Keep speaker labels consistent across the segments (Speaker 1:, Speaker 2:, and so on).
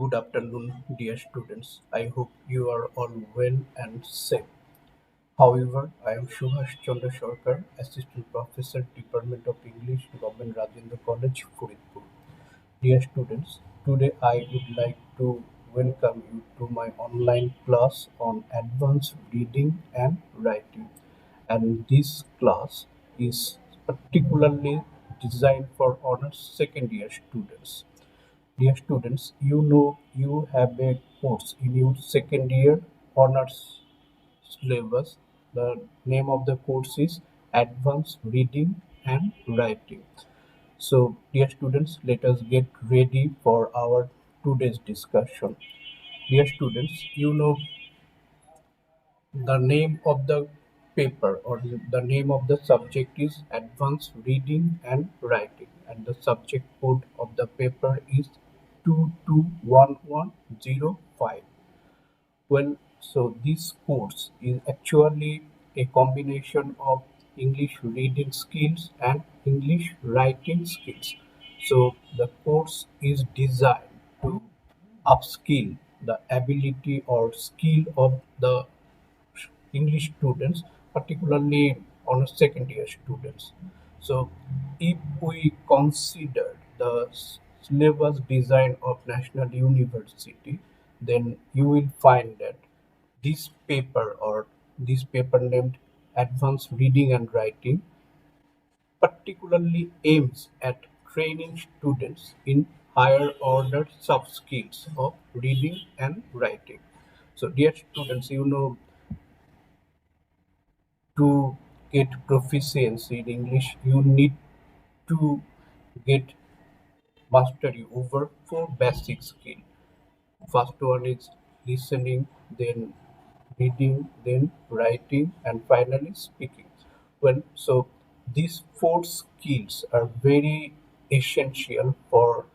Speaker 1: Good afternoon, dear students. I hope you are all well and safe. However, I am Subhash Chandra Sarkar, Assistant Professor, Department of English, Government Rajendra College, Faridpur. Dear students, today I would like to welcome you to my online class on advanced reading and writing. And this class is particularly designed for honors second year students. Dear students, you know you have a course in your second year honors syllabus. The name of the course is Advanced Reading and Writing. So, dear students, let us get ready for our today's discussion. Dear students, you know the name of the paper or the name of the subject is Advanced Reading and Writing, and the subject code of the paper is 221105. Well, so this course is actually a combination of English reading skills and English writing skills. So the course is designed to upskill the ability or skill of the English students, particularly on a second year students. So, if we consider the syllabus design of National University, then you will find that this paper or this paper named Advanced Reading and Writing particularly aims at training students in higher order soft skills of reading and writing. So, dear students, you know to get proficiency in English, you need to get mastery over four basic skills. First one is listening, then reading, then writing, and finally speaking. Well, so these four skills are very essential for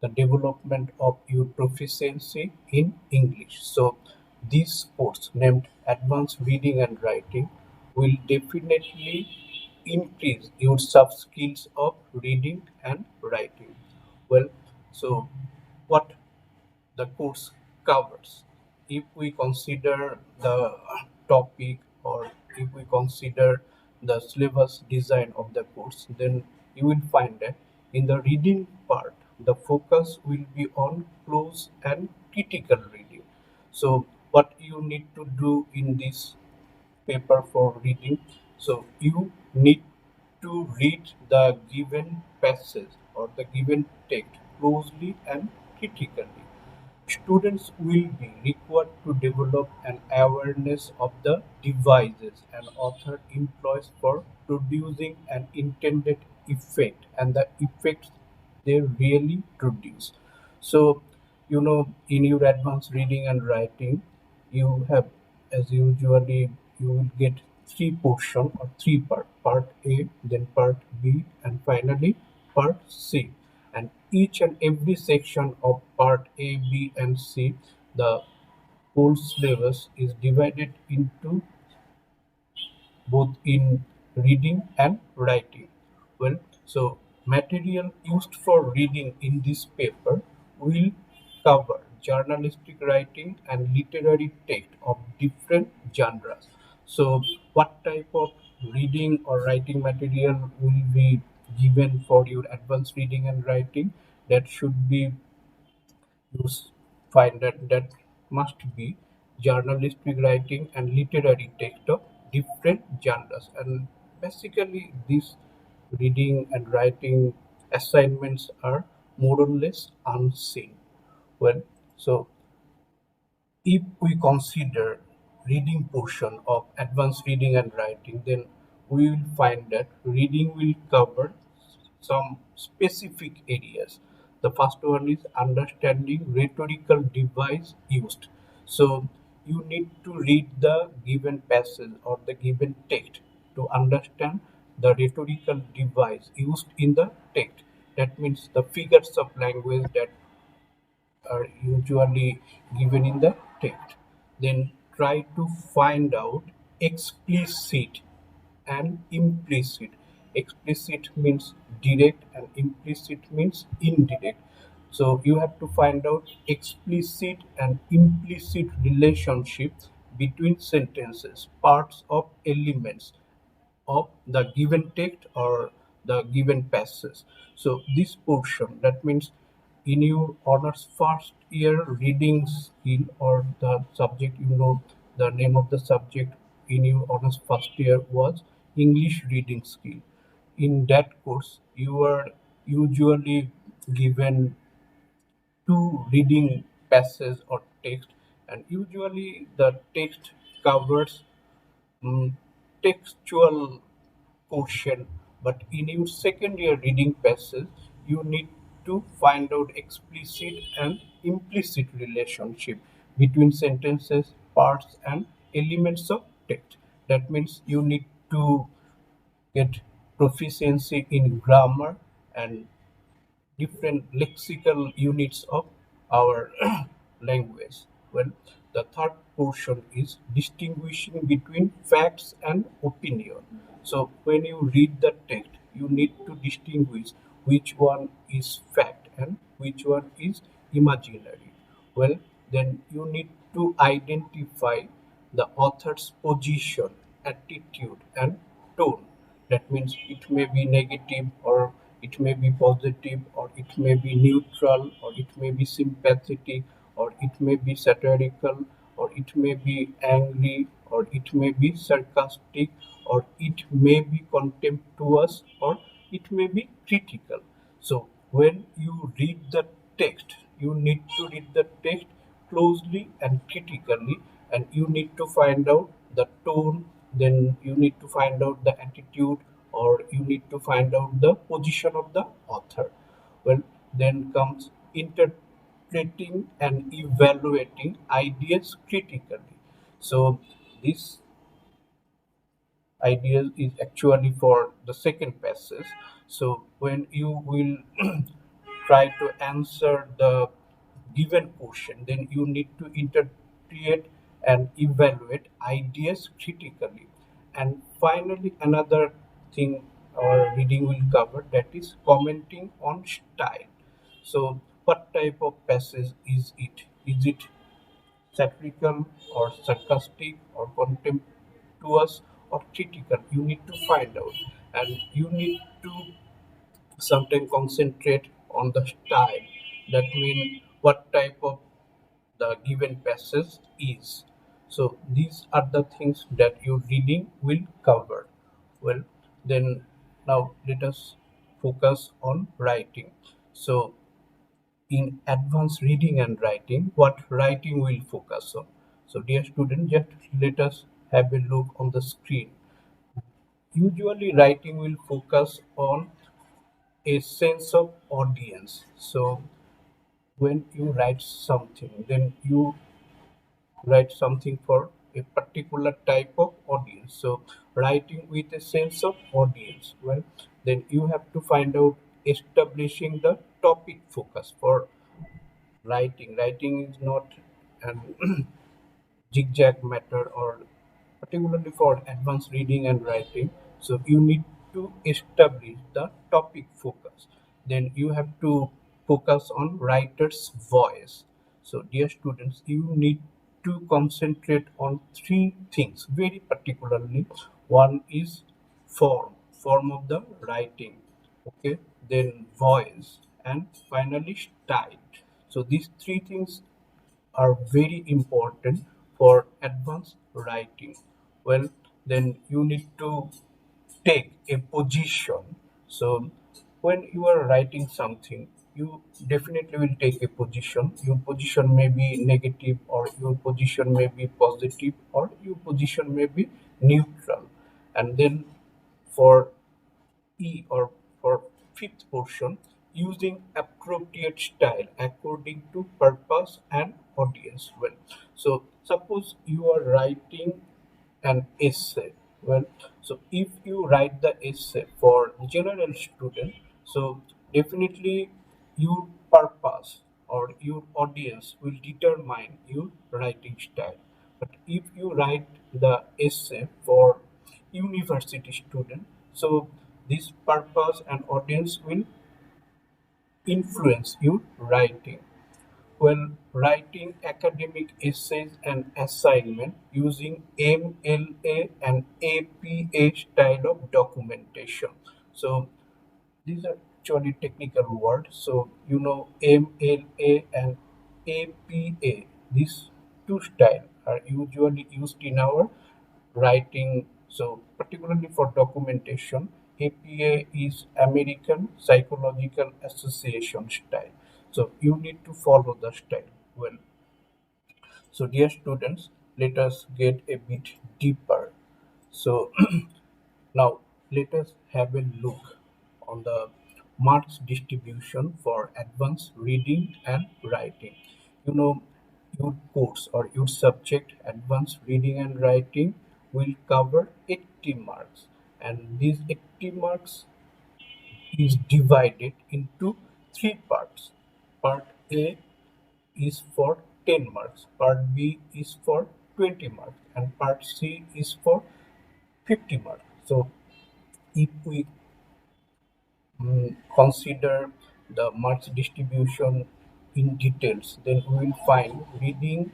Speaker 1: the development of your proficiency in English. So this course named Advanced Reading and Writing will definitely increase your soft skills of reading and writing. Well, so what the course covers. If we consider the topic or if we consider the syllabus design of the course, then you will find that in the reading part, the focus will be on close and critical reading. So, what you need to do in this paper for reading. So you need to read the given passage or the given text closely and critically. Students will be required to develop an awareness of the devices an author employs for producing an intended effect and the effects they really produce. So, you know, in your advanced reading and writing, you have, as usually, you will get three portion or three part A, then part B, and finally part C. And each and every section of part A, B, and C, the whole syllabus is divided into both in reading and writing. Well, so material used for reading in this paper will cover journalistic writing and literary text of different genres. So, what type of reading or writing material will be given for your advanced reading and writing? That should be you find that must be journalistic writing and literary text of different genres, and basically these reading and writing assignments are more or less unseen. Well, so if we consider reading portion of advanced reading and writing, then we will find that reading will cover some specific areas. The first one is understanding rhetorical device used. So you need to read the given passage or the given text to understand the rhetorical device used in the text. That means the figures of language that are usually given in the text. Then try to find out explicit and implicit. Explicit means direct and implicit means indirect. So you have to find out explicit and implicit relationships between sentences, parts of elements of the given text or the given passage. So this portion, that means in your honors first year reading skill or the subject, the name of the subject in your honors first year was English reading skill. In that course, you are usually given two reading passages or text, and usually the text covers mm, textual portion, but in your second year reading passage, you need to find out explicit and implicit relationship between sentences, parts, and elements of text. That means you need to get proficiency in grammar and different lexical units of our language. Well, the third portion is distinguishing between facts and opinion. So, when you read the text, you need to distinguish which one is fact and which one is imaginary. Well, then you need to identify the author's position, attitude, and tone. That means it may be negative, or it may be positive, or it may be neutral, or it may be sympathetic, or it may be satirical, or it may be angry, or it may be sarcastic, or it may be contemptuous, or it may be critical. So when you read the text, you need to read the text closely and critically, and you need to find out the tone, then you need to find out the attitude, or you need to find out the position of the author. Well, then comes interpreting and evaluating ideas critically. So this idea is actually for the second passage. So when you will try to answer the given question, then you need to interpret and evaluate ideas critically. And finally, another thing our reading will cover, that is commenting on style. So what type of passage is it? Is it satirical or sarcastic or contemptuous or critical? You need to find out, and you need to sometimes concentrate on the style. That means what type of the given passage is. So these are the things that your reading will cover. Well, then now let us focus on writing. So in advanced reading and writing, what writing will focus on. So dear student, just let us have a look on the screen. Usually writing will focus on a sense of audience. So when you write something, then you write something for a particular type of audience. So writing with a sense of audience, well, then you have to find out establishing the topic focus for writing. Writing is not an zigzag matter, or particularly for advanced reading and writing. So you need to establish the topic focus. Then you have to focus on writer's voice. So dear students, you need to concentrate on three things very particularly. One is form of the writing, okay, then voice, and finally style. So these three things are very important for advanced writing. Well, then you need to take a position. So when you are writing something, you definitely will take a position. Your position may be negative, or your position may be positive, or your position may be neutral. And then for E, or for fifth portion, using appropriate style according to purpose and audience. Well, so suppose you are writing an essay. Well, so if you write the essay for general student, so definitely your purpose or your audience will determine your writing style. But if you write the essay for university student, so this purpose and audience will influence your writing? Well, writing academic essays and assignment using MLA and APA style of documentation. So these are actually technical words. So MLA and APA, these two styles are usually used in our writing. So particularly for documentation, APA is American Psychological Association style. So you need to follow the style well. So dear students, let us get a bit deeper. So now let us have a look on the marks distribution for advanced reading and writing. You know, your course or your subject, advanced reading and writing, will cover 80 marks, and these 80 marks is divided into three parts. Part A is for 10 marks, part B is for 20 marks, and part C is for 50 marks. So if we consider the marks distribution in details, then we will find reading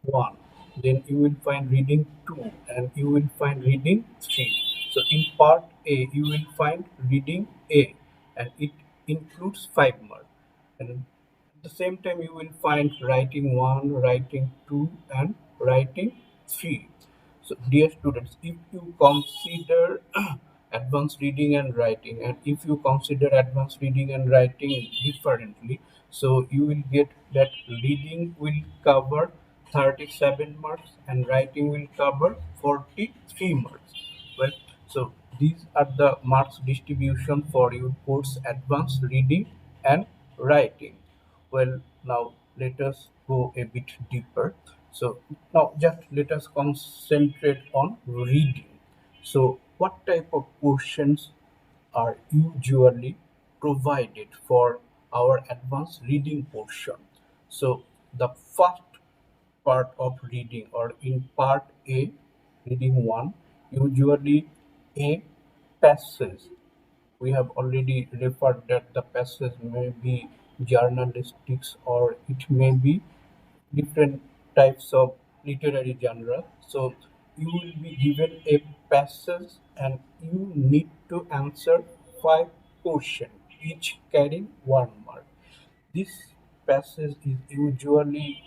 Speaker 1: 1, then you will find reading 2, and you will find reading 3. So in part A, you will find reading A, and it includes 5 marks. And at the same time, you will find writing 1, writing 2, and writing 3. So, dear students, if you consider advanced reading and writing, and if you consider advanced reading and writing differently, so you will get that reading will cover 37 marks and writing will cover 43 marks. Well, so these are the marks distribution for your course advanced reading and writing. Well, now let us go a bit deeper. So now just let us concentrate on reading. So what type of questions are usually provided for our advanced reading portion? So the first part of reading, or in part A, reading 1, usually a passage. We have already referred that the passage may be journalistics or it may be different types of literary genre. So you will be given a passage and you need to answer 5 questions, each carrying 1 mark. This passage is usually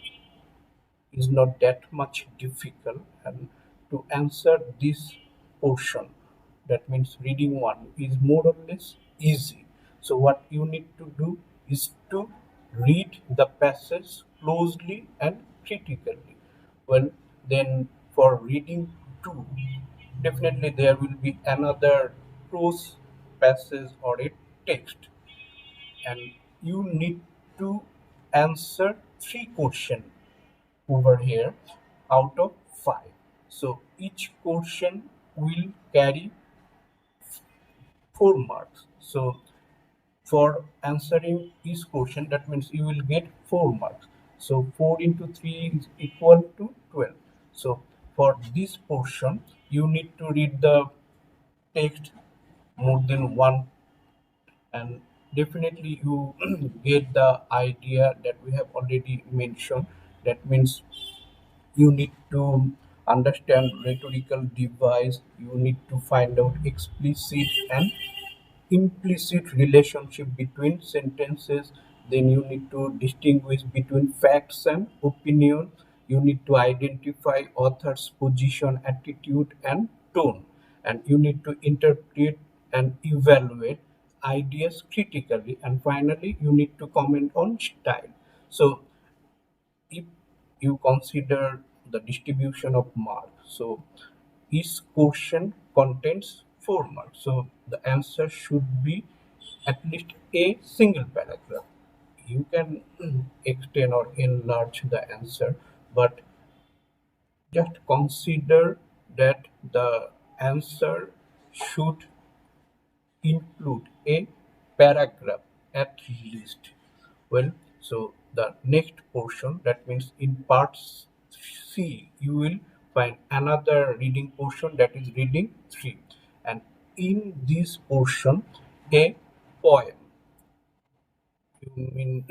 Speaker 1: is not that much difficult, and to answer this portion, that means reading 1, is more or less easy. So what you need to do is to read the passage closely and critically. Well, then for reading 2, definitely there will be another prose passage or a text, and you need to answer 3 questions over here out of 5. So each question will carry 4 marks. So for answering each question, that means you will get 4 marks. So 4 into 3 is equal to 12. So for this portion, you need to read the text more than one, and definitely you get the idea that we have already mentioned. That means you need to understand rhetorical device, you need to find out explicit and implicit relationship between sentences, then you need to distinguish between facts and opinion, you need to identify author's position, attitude and tone, and you need to interpret and evaluate ideas critically, and finally you need to comment on style. So if you consider the distribution of marks, so each question contains 4 marks. So the answer should be at least a single paragraph. You can extend or enlarge the answer, but just consider that the answer should include a paragraph at least. Well, so the next portion, that means in part C, you will find another reading portion, that is reading 3. And in this portion, a poem You mean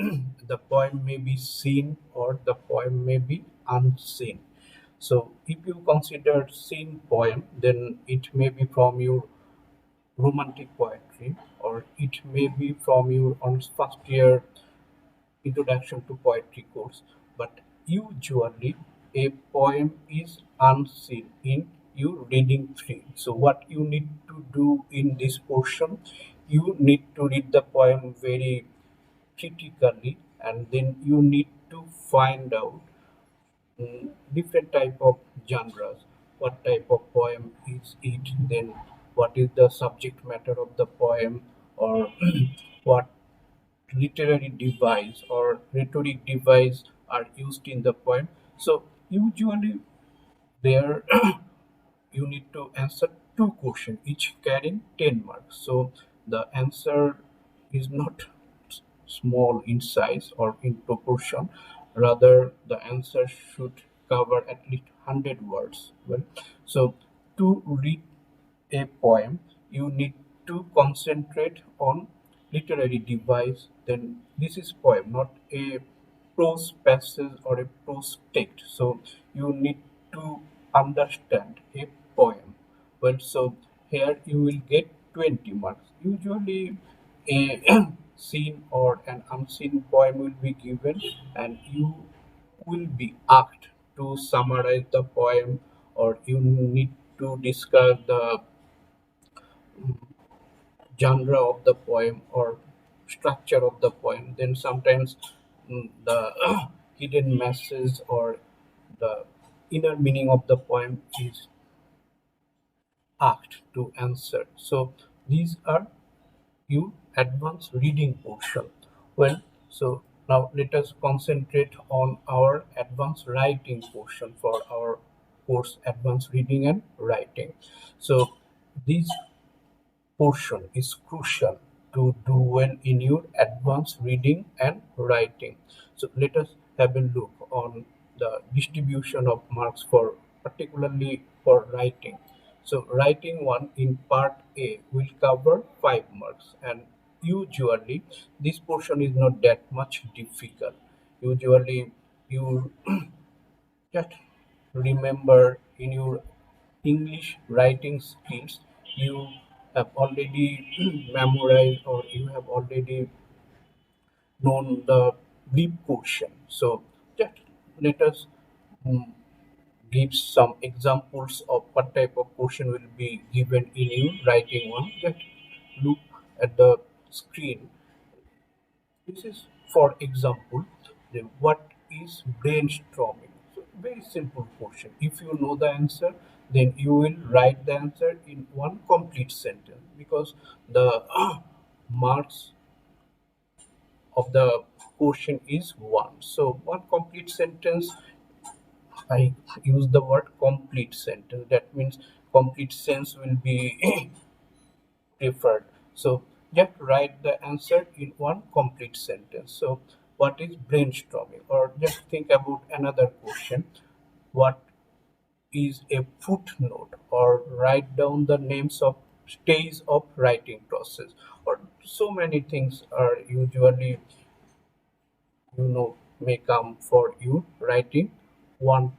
Speaker 1: the poem may be seen or the poem may be unseen. So if you consider seen poem, then it may be from your romantic poetry, or it may be from your on first year introduction to poetry course. But usually a poem is unseen in your reading three. So what you need to do in this portion, you need to read the poem very critically, and then you need to find out different type of genres. What type of poem is it? Then what is the subject matter of the poem, or what literary device or rhetoric device are used in the poem. So usually there you need to answer two questions, each carrying 10 marks. So the answer is not small in size or in proportion. Rather, the answer should cover at least 100 words. Well, so to read a poem, you need to concentrate on literary device. Then this is poem, not a prose passage or a prose text. So you need to understand a poem. Well, so here you will get 20 marks. Usually a seen or an unseen poem will be given, and you will be asked to summarize the poem, or you need to discuss the genre of the poem or structure of the poem. Then sometimes the hidden message or the inner meaning of the poem is asked to answer. So these are you advanced reading portion. Well, so now let us concentrate on our advanced writing portion for our course, advanced reading and writing. So these portion is crucial to do well in your advanced reading and writing. So let us have a look on the distribution of marks for particularly for writing. So writing one in part A will cover 5 marks, and usually this portion is not that much difficult. Usually you just remember in your English writing skills, you have already memorized or you have already known the brief question. So just let us mm, give some examples of what type of question will be given in your writing one. Just look at the screen. This is, for example, what is brainstorming? So very simple question. If you know the answer, then you will write the answer in one complete sentence, because the marks of the question is one. So one complete sentence, I use the word complete sentence. That means complete sense will be preferred. So just write the answer in one complete sentence. So what is brainstorming? Or just think about another question. What is a footnote? Or write down the names of stage of writing process. Or so many things are usually may come for you writing one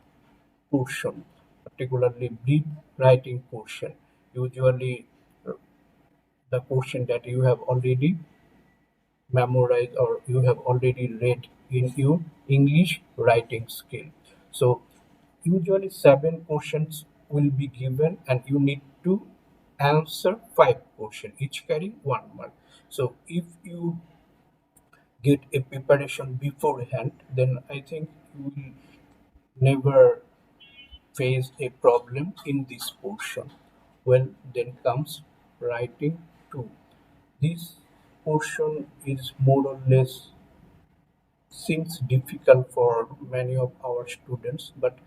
Speaker 1: portion, particularly brief writing portion. Usually the portion that you have already memorized or you have already read in your English writing skill. So usually 7 questions will be given, and you need to answer 5 questions, each carrying 1 mark. So if you get a preparation beforehand, then I think you will never face a problem in this portion. Well, then comes writing 2. This portion is more or less seems difficult for many of our students, but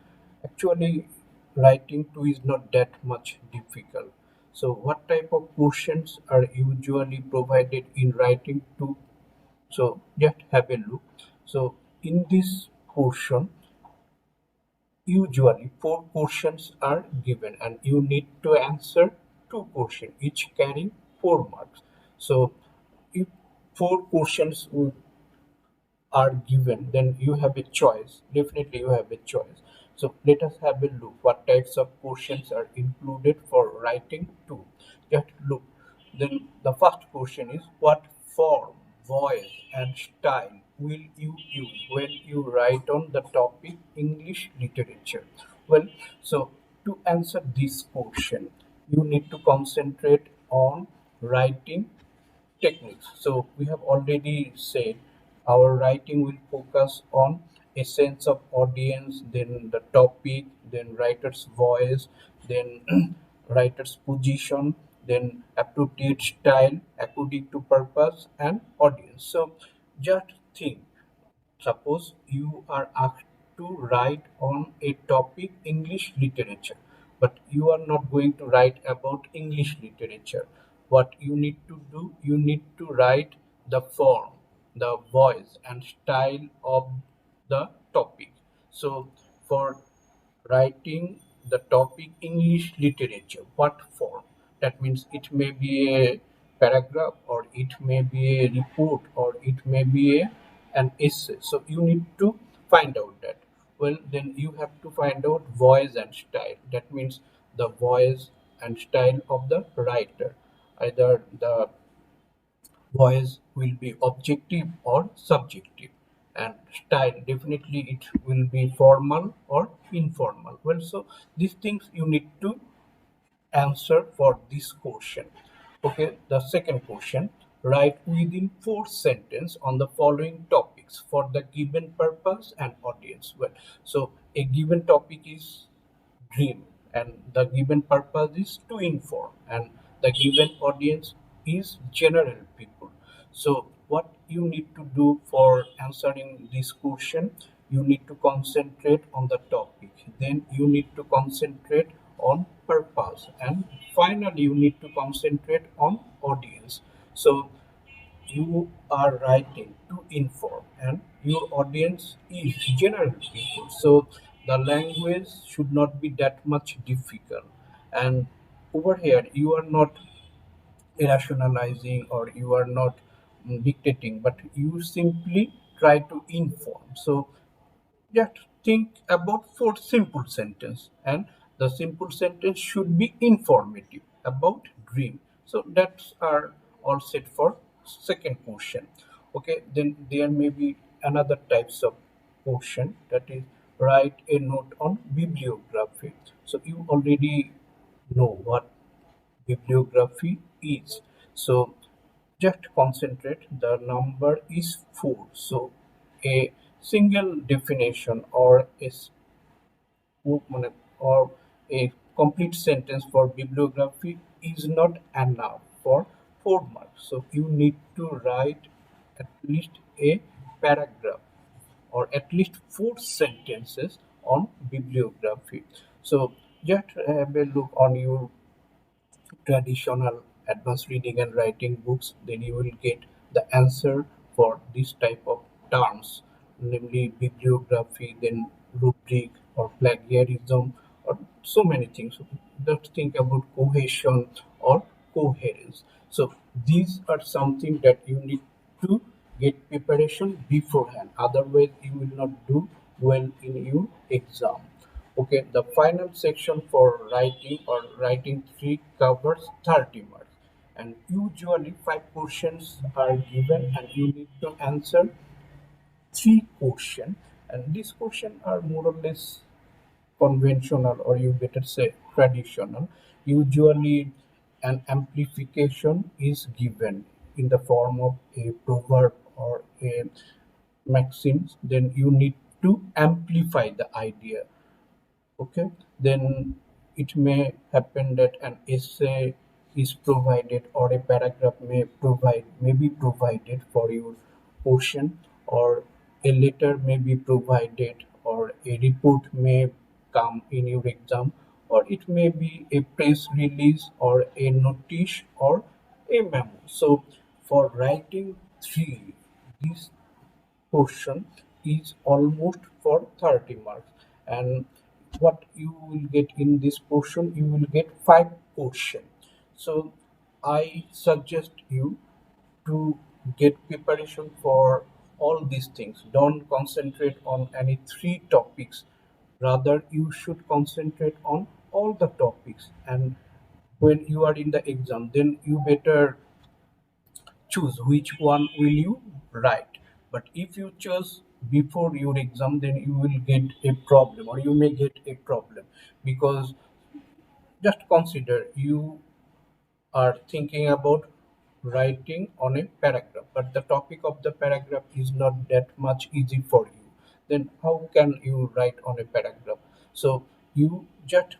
Speaker 1: actually writing 2 is not that much difficult. So what type of questions are usually provided in writing 2? So just have a look. So in this portion, usually 4 questions are given, and you need to answer 2 questions, each carrying 4 marks. So if 4 questions are given, then you have a choice. Definitely, you have a choice. So let us have a look what types of questions are included for writing too. Just look. Then the first question is what form, voice, and style will you use when you write on the topic English literature? Well, so to answer this question, you need to concentrate on writing techniques. So we have already said our writing will focus on a sense of audience, then the topic, then writer's voice, then writer's position, then appropriate style according to purpose and audience. So just think. Suppose you are asked to write on a topic English literature, but you are not going to write about English literature. What you need to do, you need to write the form, the voice, and style of the topic. So, for writing the topic English literature, what form? That means it may be a paragraph, or it may be a report, or it may be an essay. So you need to find out that. Well, then you have to find out voice and style. That means the voice and style of the writer. Either the voice will be objective or subjective, and style, definitely it will be formal or informal. Well, so these things you need to answer for this question. Okay, the second question, write within four sentences on the following topics for the given purpose and audience. Well, so a given topic is dream, and the given purpose is to inform, and the given audience is general people. So what you need to do for answering this question, you need to concentrate on the topic, then you need to concentrate on purpose, and finally you need to concentrate on audience. So you are writing to inform, and your audience is general people. So the language should not be that much difficult. And over here, you are not rationalizing, or you are not dictating, but you simply try to inform. So just think about four simple sentences, and the simple sentence should be informative about dream. So that's are all set for second question. Okay, then there may be another types of question, that is write a note on bibliography. So you already know what bibliography is. So just concentrate, the number is 4. So a single definition or or a complete sentence for bibliography is not enough for 4 marks. So you need to write at least a paragraph, or at least 4 sentences on bibliography. So just have a look on your traditional advanced reading and writing books, then you will get the answer for this type of terms, namely bibliography, then rubric or plagiarism, or so many things. So just think about cohesion or coherence. So these are something that you need to get preparation beforehand. Otherwise, you will not do well in your exam. Okay, the final section for writing or writing 3 covers 30 marks, and usually 5 questions are given, and you need to answer 3 questions, and these questions are more or less conventional, or you better say traditional. Usually an amplification is given in the form of a proverb or a maxim, then you need to amplify the idea. Okay, then it may happen that an essay is provided, or a paragraph may be provided for your portion, or a letter may be provided, or a report may come in your exam, or it may be a press release, or a notice, or a memo. So for writing 3, these portion is almost for 30 marks, and what you will get in this portion, you will get 5 question. So I suggest you to get preparation for all these things. Don't concentrate on any three topics. Rather, you should concentrate on all the topics. And when you are in the exam, then you better choose which one will you write. But if you choose before your exam, then you will get a problem, or you may get a problem, because just consider you are thinking about writing on a paragraph, but the topic of the paragraph is not that much easy for you. Then how can you write on a paragraph? So you just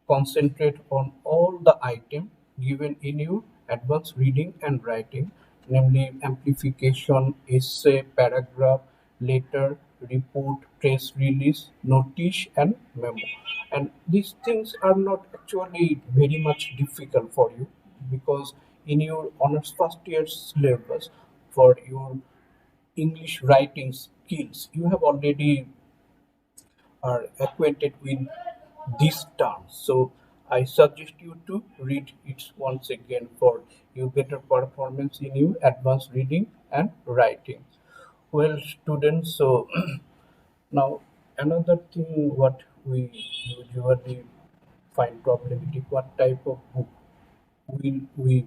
Speaker 1: concentrate on all the items given in your advanced reading and writing, namely amplification, essay, paragraph, letter, report, press release, notice, and memo. And these things are not actually very much difficult for you, because in your honors first year syllabus for your English writing skills, you have already are acquainted with these terms. So I suggest you to read it once again for you better performance in your advanced reading and writing. Well, students, so now another thing what we usually find problematic, what type of book will we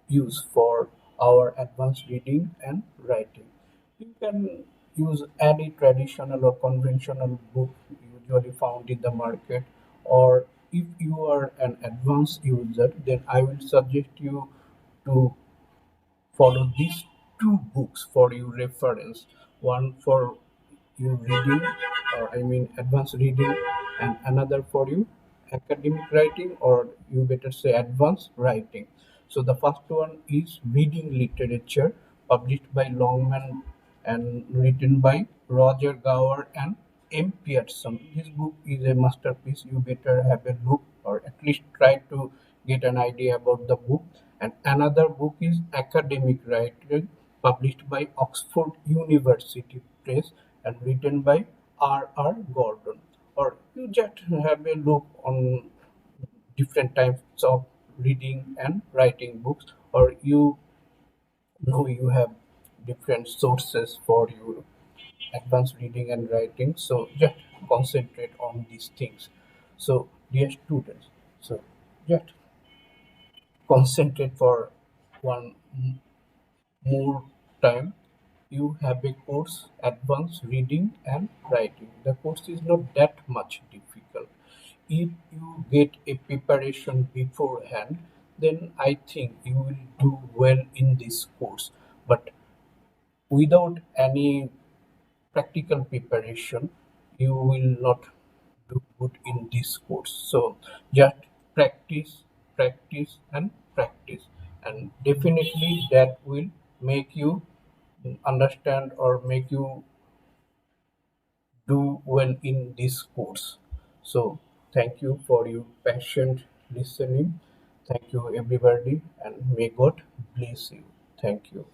Speaker 1: use for our advanced reading and writing? You can use any traditional or conventional book usually found in the market, or if you are an advanced user, then I will suggest you to follow these two books for your reference. One for your reading, or I mean advanced reading, and another for you academic writing, or you better say advanced writing. So the first one is Reading Literature, published by Longman and written by Roger Gower and M. Pearson. This book is a masterpiece. You better have a look, or at least try to get an idea about the book. And another book is Academic Writing, published by Oxford University Press and written by R. R. Gordon. Or you just have a look on different types of reading and writing books, or you know you have different sources for your advanced reading and writing. So just concentrate on these things. So dear students, so just concentrate for one more time. You have a course advanced reading and writing. The course is not that much difficult. If you get a preparation beforehand, then I think you will do well in this course. But without any practical preparation, you will not do good in this course. So just practice, practice, and practice, and definitely that will make you understand or make you do well in this course. So thank you for your patient listening. Thank you everybody, and may God bless you. Thank you.